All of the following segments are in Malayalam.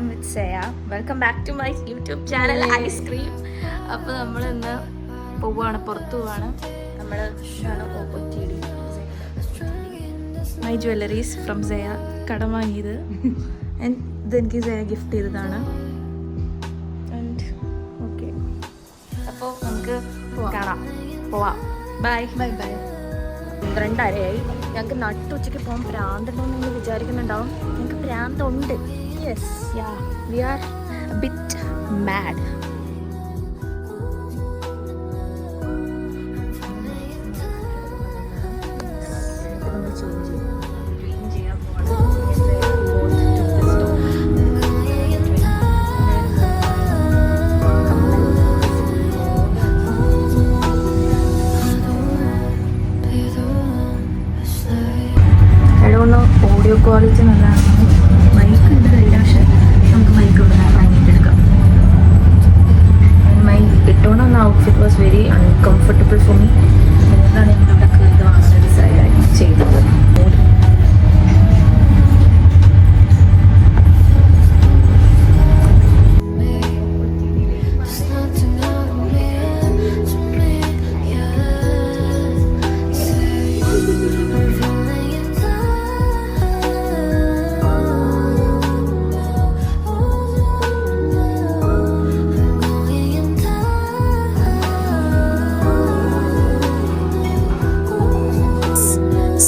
I'm with Saya. Welcome back to my YouTube channel Icecream. അപ്പോൾ നമ്മൾ ഇന്ന് പോവുകയാണ്, പുറത്തു പോവുകയാണ്. നമ്മൾ OOTD my jewelleries from Saya കടം വാങ്ങിയത്. ആൻഡ് ഇതെനിക്ക് Saya ഗിഫ്റ്റ് ചെയ്തതാണ്. ആൻഡ് ഓക്കെ, അപ്പോൾ നമുക്ക് കാണാം, പോവാം. Bye bye bye. 12:30 ഞങ്ങൾക്ക് നട്ടുച്ചയ്ക്ക് പോകാൻ പ്രാന്തുണ്ടോയെന്ന് നിങ്ങൾ വിചാരിക്കുന്നുണ്ടാവും. ഞങ്ങൾക്ക് പ്രാന്തുണ്ട്. Yes, ya, we are a bit mad. Audio quality നല്ലതാണ്. മൈക്ക് ഉണ്ട് കയ്യിൽ, പക്ഷെ നമുക്ക് മൈക്ക് ഇവിടെ വാങ്ങിയിട്ടെടുക്കാം. മൈ ഇട്ടോണ്ട് വന്ന outfit was very uncomfortable for me. അതുകൊണ്ടാണ് ഞങ്ങളിവിടെ ഇത് വാങ്ങാൻ ഡിസൈഡ് ചെയ്തത്.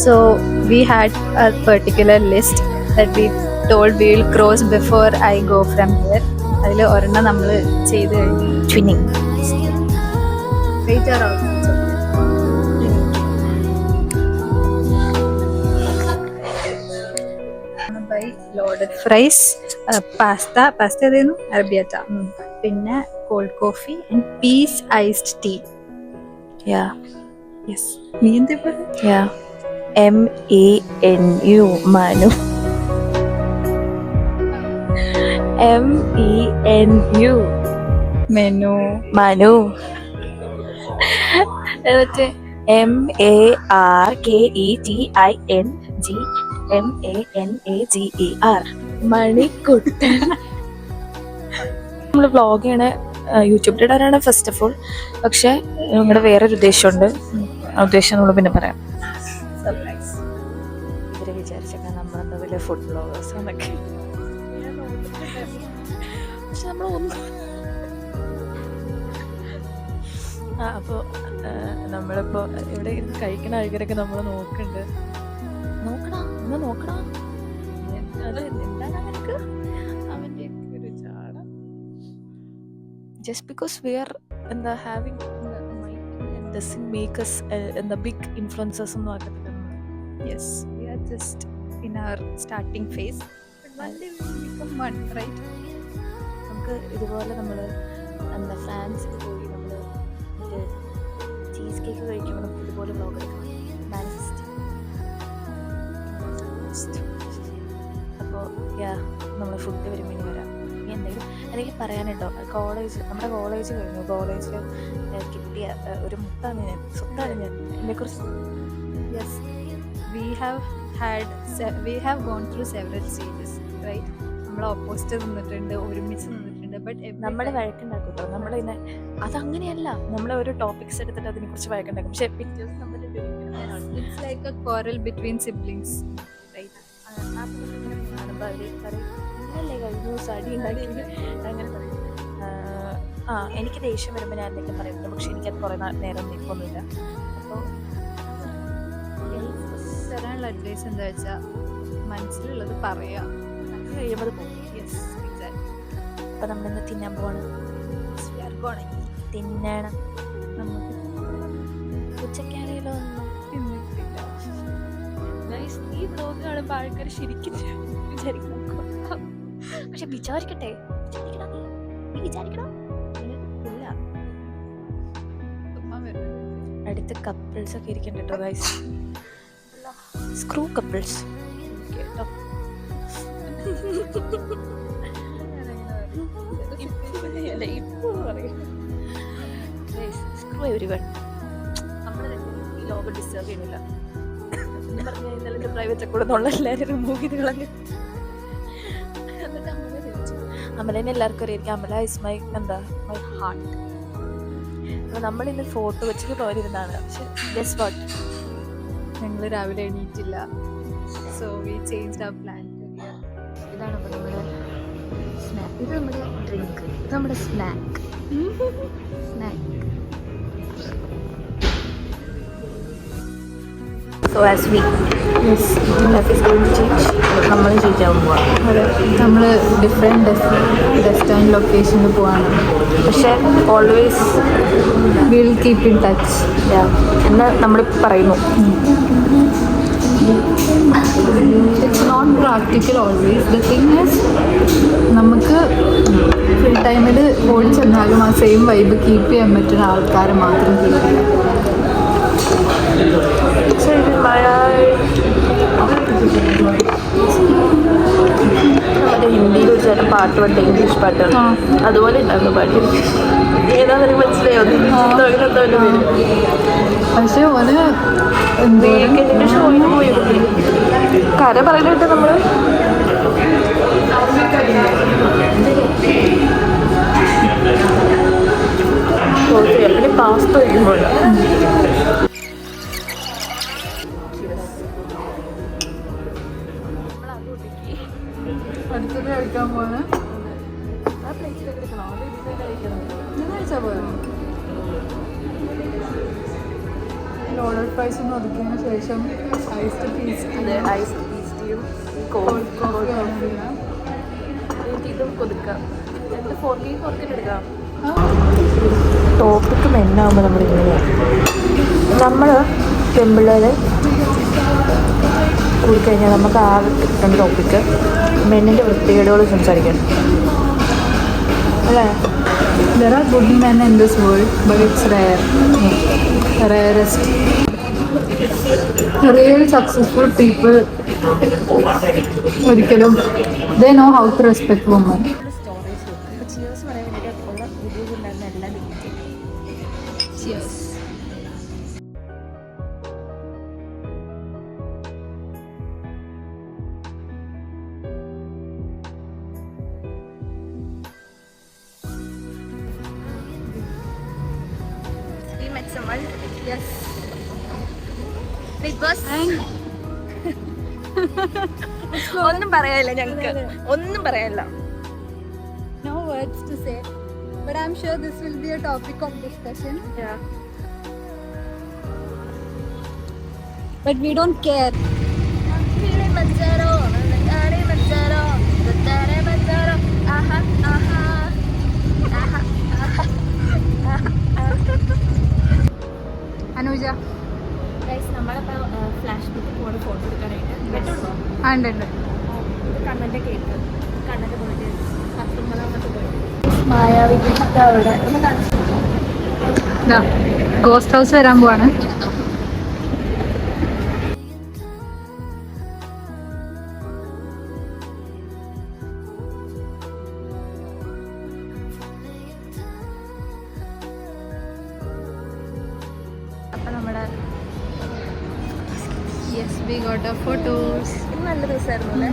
So we had a particular list that we told we will cross before I go from here. അതിൽ ഒരെണ്ണം നമ്മൾ ചെയ്ത് കഴിഞ്ഞു. Twinning by loaded fries, pasta ഏതായിരുന്നു, അറബിയറ്റ, പിന്നെ cold coffee and peach iced tea. Yeah, yes. നീ എന്താ പറയുക? Yeah, MENU Manu. MENU menu, Manu. എന്നിട്ട് MARKETINGMANAGER മണിക്കുട്ടൻ. നമ്മൾ വ്ളോഗ് ചെയ്യണ യൂട്യൂബിൽ ഇടാനാണ് ഫസ്റ്റ് ഓഫ് ഓൾ. പക്ഷെ നിങ്ങളുടെ വേറൊരു ഉദ്ദേശമുണ്ട്. ആ ഉദ്ദേശം നമ്മൾ പിന്നെ പറയാം. സർപ്രൈസ്. ഇവരെ വിചാരിച്ചൊക്കെ നമ്മളെന്താ വലിയ ഫുഡ് ബ്ലോഗേഴ്സ് എന്നൊക്കെ. പക്ഷെ നമ്മളൊന്നും അപ്പോൾ നമ്മളിപ്പോൾ ഇവിടെ കഴിക്കണ ആൾക്കാരൊക്കെ നമ്മൾ നോക്കണ്ട. നോക്കണം അത് എന്താണ് അവർക്ക് അവൻ്റെ ഒരു ചാട. ജസ്റ്റ് ബിക്കോസ് വി ആർ എന്താ having doesn't make us the big influencers ഒന്നും ആക്കത്തില്ല. Yes, we are just in our starting phase, but one day we will become one, right? നമുക്ക് ഇതുപോലെ നമ്മൾ എന്താ ഫ്രാൻസിൽ പോയി നമ്മൾ ചീസ് കേക്ക് കഴിക്കുമ്പോൾ നമുക്ക് ഇതുപോലെ വ്ലോഗ് എടുക്കണം. അപ്പോൾ നമ്മൾ ഫുഡ് വരുമ്പോൾ ഇനി വരാം. ഇനി എന്തെങ്കിലും പറയാനുണ്ടോ? നമ്മുടെ കോളേജ് കഴിഞ്ഞു. കോളേജിൽ കിട്ടിയ ഒരു മുത്താണ് ഞാൻ, സ്വത്താണ് ഞാൻ. ഇതിനെക്കുറിച്ച് yes, we have gone through several stages, right? നമ്മൾ ഓപ്പോസിറ്റ് നിന്നിട്ടുണ്ട്, ഒരുമിച്ച് നിന്നിട്ടുണ്ട്. ബട്ട് നമ്മൾ വഴക്കുണ്ടാക്കും കേട്ടോ. നമ്മളിങ്ങനെ അതങ്ങനെയല്ല, നമ്മൾ ഒരു ടോപ്പിക്സ് എടുത്തിട്ട് അതിനെക്കുറിച്ച് വഴക്കുണ്ടാക്കും. പക്ഷെ പിറ്റേഴ്സ് നമ്മൾ it's like a quarrel between siblings, right? കാണുമ്പോൾ അവർ പറയും ഇന്നല്ലേ കഴിഞ്ഞ ദിവസം അടി ഉണ്ടാക്കി അങ്ങനെ പറയും. എനിക്ക് ദേഷ്യം വരുമ്പോൾ ഞാൻ എന്തെങ്കിലും പറയുന്നുണ്ട്, പക്ഷെ എനിക്കത് കുറേ നേരം നിൽക്കൊന്നുമില്ല. അപ്പോൾ തരാനുള്ള അഡ്വൈസ് എന്താ വെച്ചാൽ മനസ്സിലുള്ളത് പറയുക, അത് കഴിയുമ്പോൾ പോകും. Yes, exactly. അപ്പോൾ നമ്മളിന്ന് തിന്നാൻ പോവാണ്. തിന്നണം. നമുക്ക് ഉച്ചക്കാണെങ്കിലോ ഒന്നും തിന്നിട്ടില്ല. ഈ വ്ലോഗ് കാണുമ്പോൾ ആൾക്കാർ ശരിക്കും വിചാരിക്കണം. പക്ഷെ വിചാരിക്കട്ടെ, വിചാരിക്കണം. അടുത്ത കപ്പിൾസ് ഒക്കെ ഇരിക്കണ്ടോ ഗൈസ്? സ്ക്രൂ കപ്പിൾസ് കേട്ടോ. Screw everyone. നമ്മൾ ഈ ലോകം ഡിസ്റ്റർബ് ചെയ്യുന്നില്ല എന്ന് പറഞ്ഞാൽ ഇന്നലെ പ്രൈവറ്റ് കൂടെ നിന്നുള്ള എല്ലാവരും റിമൂവ് ചെയ്ത് കളഞ്ഞു. എന്നിട്ട് അങ്ങനെ ചോദിച്ചു അമലേനെ എല്ലാവർക്കും അറിയായിരിക്കും. Amala is my heart. അപ്പോൾ നമ്മളിന്ന് ഫോട്ടോ വെച്ചിട്ട് പോയിരുന്നതാണ്. പക്ഷെ ഗസ് വാട്ട്, ഞങ്ങൾ രാവിലെ എണീറ്റില്ല. So we changed our plan. ഇതാണ് അപ്പോൾ നമ്മുടെ സ്നാക്ക്. ഇത് നമ്മുടെ ഡ്രിങ്ക്, ഇത് നമ്മുടെ സ്നാക്ക്. സോ ആസ് വി നമ്മൾ ചോദിക്കാൻ പോവാം. അതെ, നമ്മൾ ഡിഫറെൻറ്റ് ഡെസ്റ്റിനേഷൻ ലൊക്കേഷനിൽ പോവാണ്. പക്ഷേ always will keep in touch എന്ന് നമ്മൾ പറയുന്നു. It's not practical always. The thing is നമുക്ക് ഫ്രീ ടൈമിൽ ഓടി ചെന്നാലും ആ സെയിം വൈബ് കീപ്പ് ചെയ്യാൻ പറ്റുന്ന ആൾക്കാരെ മാത്രം കീപ്പ് ചെയ്യാം. മറ്റേ ഹിന്ദിയിൽ ഒരു ചേട്ടൻ പാട്ട് പാട്ട്, ഇംഗ്ലീഷ് പാട്ട്, അതുപോലെ ഉണ്ടായിരുന്നു പാട്ട്. ഏതാണെന്ന് മനസ്സിലായോ? പക്ഷെ ഓന് വീക്കെൻഡിന്റെ ഷോയിന് പോയി കര പറയുന്നിട്ട് നമ്മൾ പിന്നെ പാസ്ത വയ്ക്കുമ്പോൾ അടുത്തത് കഴിക്കാൻ പോവാണ്. ഞാൻ കഴിച്ചാൽ പോയോ? ഓർഡർ പ്രൈസ് ഒന്ന് ഒതുക്കിയതിന് ശേഷം ഐസ്ഡ് പീസ് ടോപ്പിക്ക് മെന്നാകുമ്പോൾ നമ്മൾ പെമ്പിള്ളേർ കൂടിക്കഴിഞ്ഞാൽ നമുക്ക് ആകെ കിട്ടേണ്ട ടോപ്പിക്ക് മെന്നിൻ്റെ വൃത്തികേടുകൾ സംസാരിക്കണം അല്ലേ? There are good men in this world, but it's rare. Rarest. Real successful people, ഒരിക്കലും they know how to respect women. Yes. Big Boss. ഒന്നും പറയാനില്ല, ഞങ്ങൾക്ക് ഒന്നും പറയാനില്ല. No words to say, but I'm sure this will be a topic of discussion. Yeah. But we don't care. Anuja നമ്മളിപ്പോൾ ഫ്ലാഷ് ബുക്ക് പോകണം ഫോട്ടോ എടുക്കാനായിട്ട്. ഉണ്ട് കണ്ണൻ്റെ കേക്ക്, കണ്ണൻ്റെ പോയിട്ട് മായാവിക്ക് അവിടെ ഒന്ന് കാണിച്ചു. ഗോസ്റ്റ് ഹൗസ് വരാൻ പോവാണ്. അപ്പം നമ്മുടെ Yes, we got our photos. നല്ല ദിവസമായിരുന്നു അല്ലേ?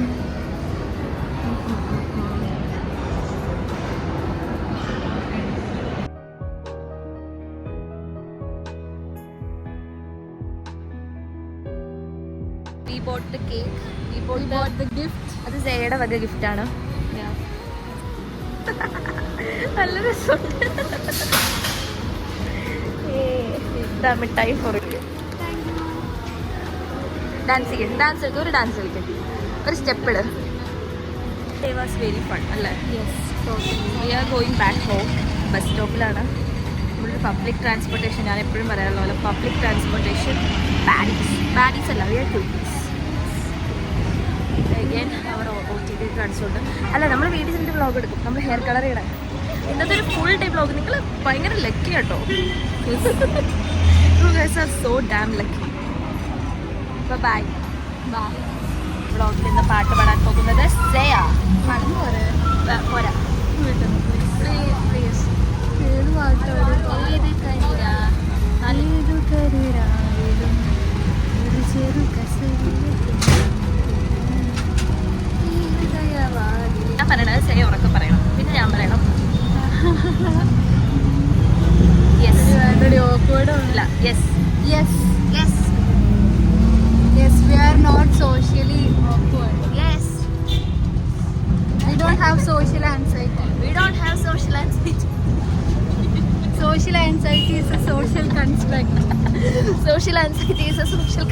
We bought the cake. We bought the gift. അത് ജയയുടെ വക ഗിഫ്റ്റാണ്. നല്ല രസമുണ്ട്. ഇതാ മിഠായി പൊറുക്ക്. ഡാൻസ് കളിക്കും, ഒരു ഡാൻസ് കളിക്കും, ഒരു step it. It was very fun അല്ലേ? Yes, totally. We are going back home. Bus സ്റ്റോപ്പിലാണ്. നമ്മളൊരു പബ്ലിക് ട്രാൻസ്പോർട്ടേഷൻ, ഞാൻ എപ്പോഴും പറയാനുള്ള പോലെ പബ്ലിക് ട്രാൻസ്പോർട്ടേഷൻ ബാഡീസ് അല്ല, we are cuties. Again our OTT കാണിച്ചുകൊണ്ട് അല്ല, നമ്മൾ വീട്ടിൽ ചെന്നിട്ട് വ്ളോഗ് എടുക്കും. നമ്മൾ ഹെയർ കളർ ചെയ്യണം. ഇന്നത്തെ ഒരു ഫുൾ ഡേ വ്ളോഗ്. നിങ്ങൾ ഭയങ്കര ലക്കി കേട്ടോ. You guys are so damn lucky. Bye. വ്ളോഗിൽ ഇന്ന് പാട്ട് പാടാൻ പോകുന്നത് സേയ. പോരാ, പ്ലീസ്. ഏത് പാട്ടാണ്? ഏത് കരിരാ ഏതു കരുരാവിലും ഒരു ചെറു ഞാൻ പറയണത് സേയ ഉറക്കെ പറയണം. awkward ഇല്ല. Yes yes yes yes we are not socially awkward. Yes We don't have social anxiety. We don't have social anxiety. Social anxiety is a social construct. Social anxiety is A social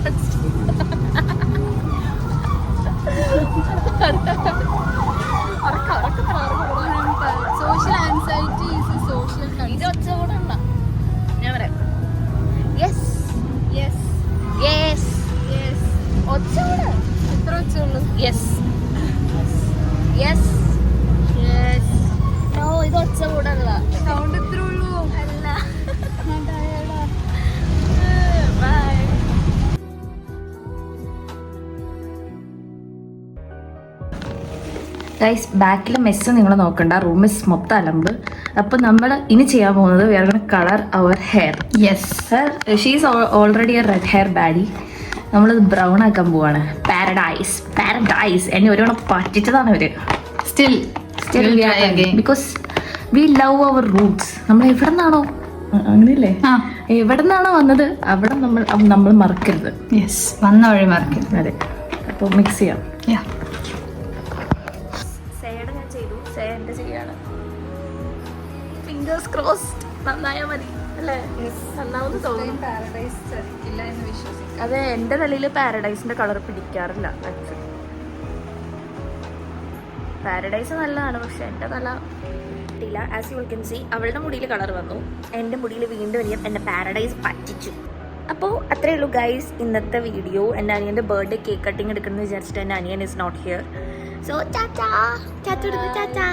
Social anxiety is a social ഇത് construct. ഒച്ചകൂടണ്ട. ഞാൻ പറയാം. Yes Yes yes yes ഒച്ചകൂട. എത്ര വെച്ചുള്ളൂ? യെസ് യെസ് Yes നോ ഇത് ഒച്ചകൂടല്ല. സൗണ്ട് എത്ര ഉള്ളൂ? അല്ല. ഞാൻ tired ആ. ബൈ. ഗൈസ് ബാക്കിലെ മെസ്സ് നിങ്ങൾ നോക്കണ്ട, റൂം മിസ് മൊത്തം അലമ്പ്. അപ്പോൾ നമ്മൾ ഇനി ചെയ്യാൻ പോകുന്നത് we are gonna colour our hair. Yes she's already a red hair baddie. നമ്മളത് ബ്രൗൺ ആക്കാൻ പോവാണ്. പാരഡൈസ് പാരഡൈസ് എന്നെ ഒരുവണ്ണം പറ്റിച്ചതാണ് ഇവര്. still Still we are try again. because we love our roots. നമ്മൾ എവിടെ നിന്നാണോ അങ്ങനെയല്ലേ, ആ എവിടെ നിന്നാണോ വന്നത് അവിടെ നമ്മൾ മറക്കരുത്. yes വന്ന വഴി മറക്കും. അതെ. അപ്പോൾ മിക്സ് ചെയ്യാം. Yeah സേഡ് ഞാൻ ചെയ്തു, സേഡ് ചെയ്യാണ്. Fingers crossed. നന്നായാൽ മതി അല്ലേ? നന്നാവുന്ന തോന്നുന്നു. പാരഡൈസ് ചതിക്കില്ല എന്ന് വിശ്വസിക്കാം. അതെ, എൻ്റെ തലയിൽ പാരഡൈസിന്റെ കളർ പിടിക്കാറില്ല. പാരഡൈസ് നല്ലതാണ്, പക്ഷെ എൻ്റെ തല കിട്ടിയില്ല. ആസ് യു കെൻ സി അവളുടെ മുടിയിൽ കളർ വന്നു, എൻ്റെ മുടിയിൽ വീണ്ടും എന്നെ പാരഡൈസ് പറ്റിച്ചു. അപ്പോൾ അത്രയേ ഉള്ളൂ ഗൈസ് ഇന്നത്തെ വീഡിയോ. എൻ്റെ അനിയൻ്റെ ബർത്ത്ഡേ കേക്ക് കട്ടിങ് എടുക്കണമെന്ന് വിചാരിച്ചിട്ട് എൻ്റെ അനിയൻ is not here. So tata tata Tata.